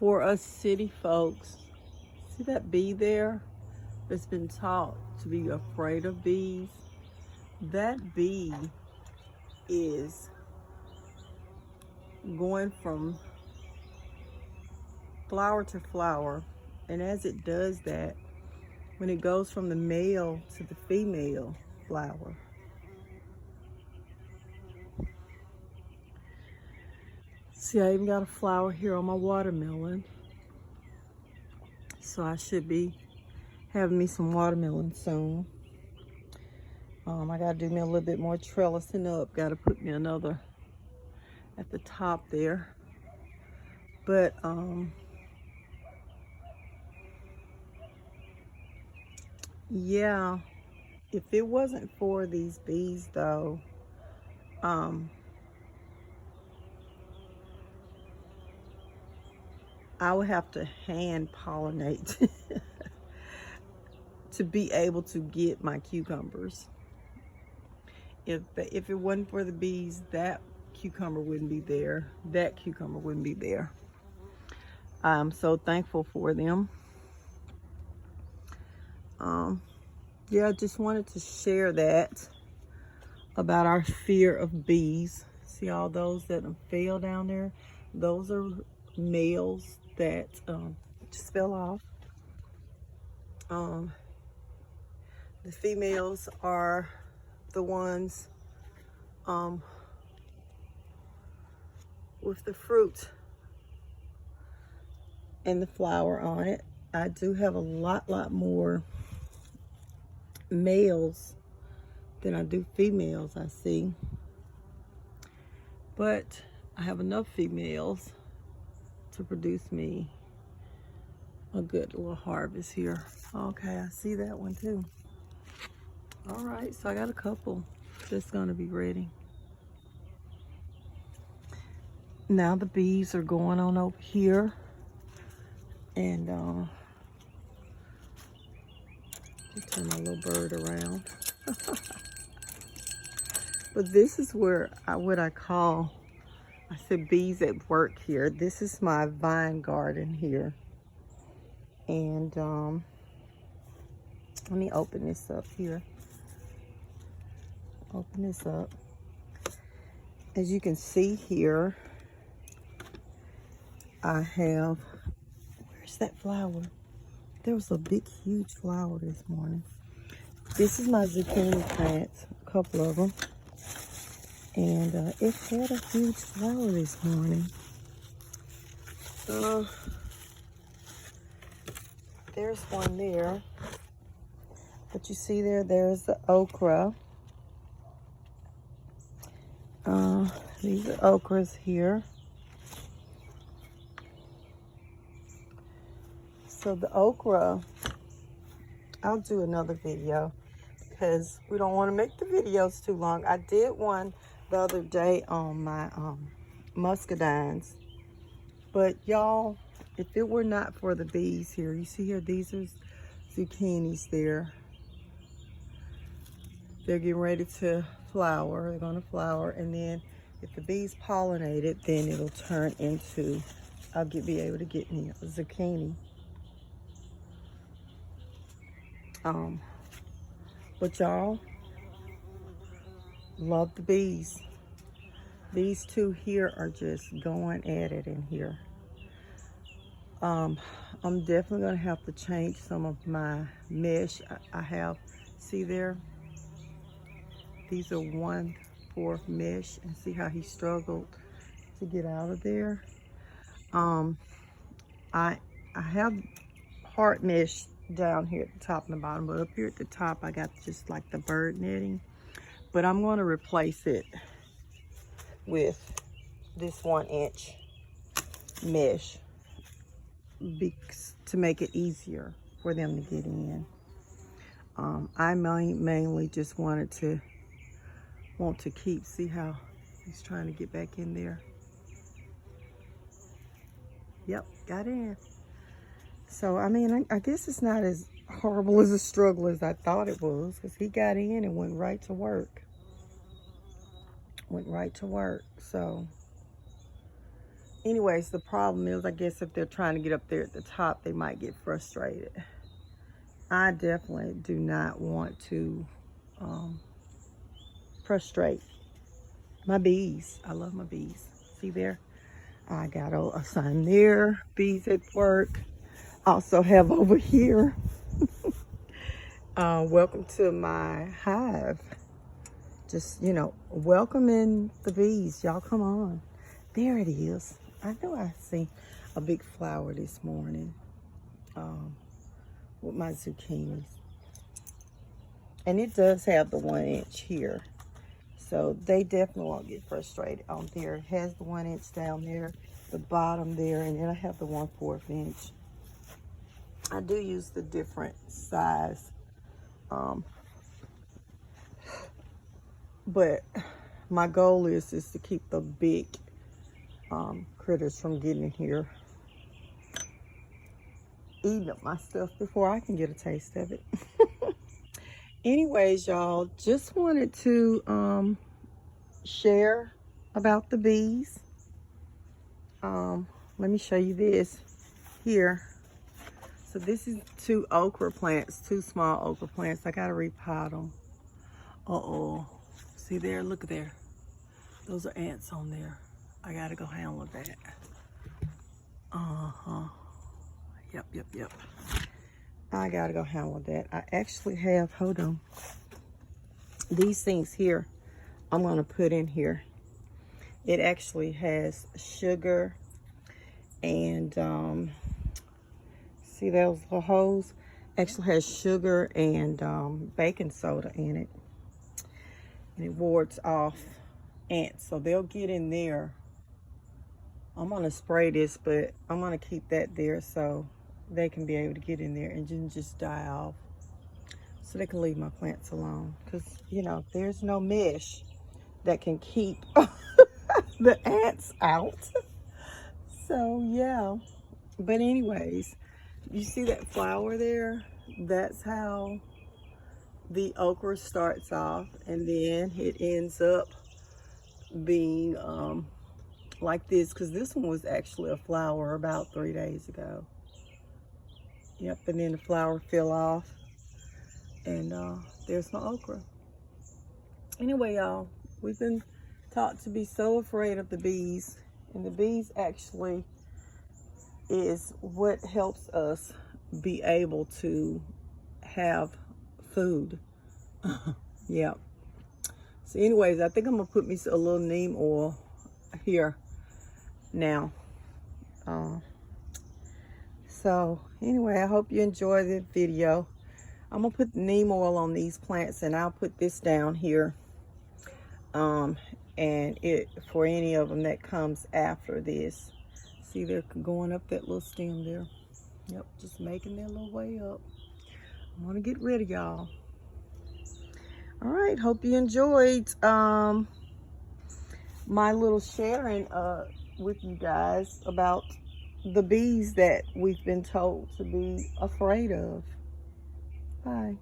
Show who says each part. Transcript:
Speaker 1: For us city folks, see that bee there that's been taught to be afraid of bees? That bee is going from flower to flower, and as it does that, when it goes from the male to the female flower, see, I even got a flower here on my watermelon, so I should be having me some watermelon soon. I gotta do me a little bit more trellising up. Gotta put me another at the top there. But yeah, if it wasn't for these bees though, I would have to hand pollinate to be able to get my cucumbers. If it wasn't for the bees, that cucumber wouldn't be there. That cucumber wouldn't be there. I'm so thankful for them. Yeah, I just wanted to share that about our fear of bees. See all those that fell down there? Those are males that just fell off. The females are the ones with the fruit and the flower on it. I do have a lot more males than I do females, I see. But I have enough females to produce me a good little harvest here. Okay, I see that one too. All right, so I got a couple that's gonna be ready. Now the bees are going on over here, and turn my little bird around. But this is where what I call, I said bees at work here. This is my vine garden here. And let me open this up here. Open this up. As you can see here, I have, where's that flower? There was a big, huge flower this morning. This is my zucchini plants, a couple of them. And it had a huge flower this morning. There's one there. But you see there's the okra. These are okras here. So the okra, I'll do another video because we don't want to make the videos too long. I did one the other day on my muscadines. But y'all, if it were not for the bees here, you see here, these are zucchinis there. They're getting ready to flower. They're going to flower, and then if the bees pollinate it, then it'll turn into, I'll be able to get me a zucchini. But y'all, love the bees. These two here are just going at it in here. I'm definitely gonna have to change some of my mesh. I have, see there, these are 1/4 mesh, and see how he struggled to get out of there. I have hard mesh down here at the top and the bottom, but up here at the top I got just like the bird netting. But I'm going to replace it with this 1-inch mesh to make it easier for them to get in. I mainly just want to keep, see how he's trying to get back in there. Yep, got in. So, I mean, I guess it's not as horrible as a struggle as I thought it was, because he got in and went right to work. Went right to work. So, anyways, the problem is, I guess if they're trying to get up there at the top, they might get frustrated. I definitely do not want to frustrate my bees. I love my bees. See there? I got a sign there, bees at work. Also have over here, welcome to my hive. Just, you know, welcoming the bees. Y'all come on. There it is. I know I seen a big flower this morning with my zucchinis. And it does have the 1 inch here. So they definitely won't get frustrated on there. It has the 1 inch down there, the bottom there, and then I have the 1/4 inch. I do use the different size, but my goal is to keep the big critters from getting in here, eating up my stuff before I can get a taste of it. Anyways, y'all, just wanted to share about the bees. Let me show you this here. So this is 2 okra plants, 2 small okra plants. I gotta repot them. Uh-oh. See there? Look there. Those are ants on there. I gotta go handle that. Uh-huh. Yep. I gotta go handle that. I actually have, hold on. These things here, I'm gonna put in here. It actually has sugar and, see those little holes? Actually has sugar and baking soda in it. And it wards off ants, so they'll get in there. I'm gonna spray this, but I'm gonna keep that there so they can be able to get in there and then just die off. So they can leave my plants alone. Because, you know, there's no mesh that can keep the ants out. So, yeah. But anyways, you see that flower there? That's how the okra starts off. And then it ends up being like this. Because this one was actually a flower about 3 days ago. Yep, and then the flower fell off. And there's my okra. Anyway, y'all, we've been taught to be so afraid of the bees. And the bees actually is what helps us be able to have food. Yeah. So anyways, I think I'm going to put me a little neem oil here now. So anyway, I hope you enjoy the video. I'm gonna put neem oil on these plants, and I'll put this down here. And it for any of them that comes after this. See, they're going up that little stem there. Yep, just making their little way up. I'm gonna get rid of y'all. All right, hope you enjoyed my little sharing with you guys about the bees that we've been told to be afraid of. Bye.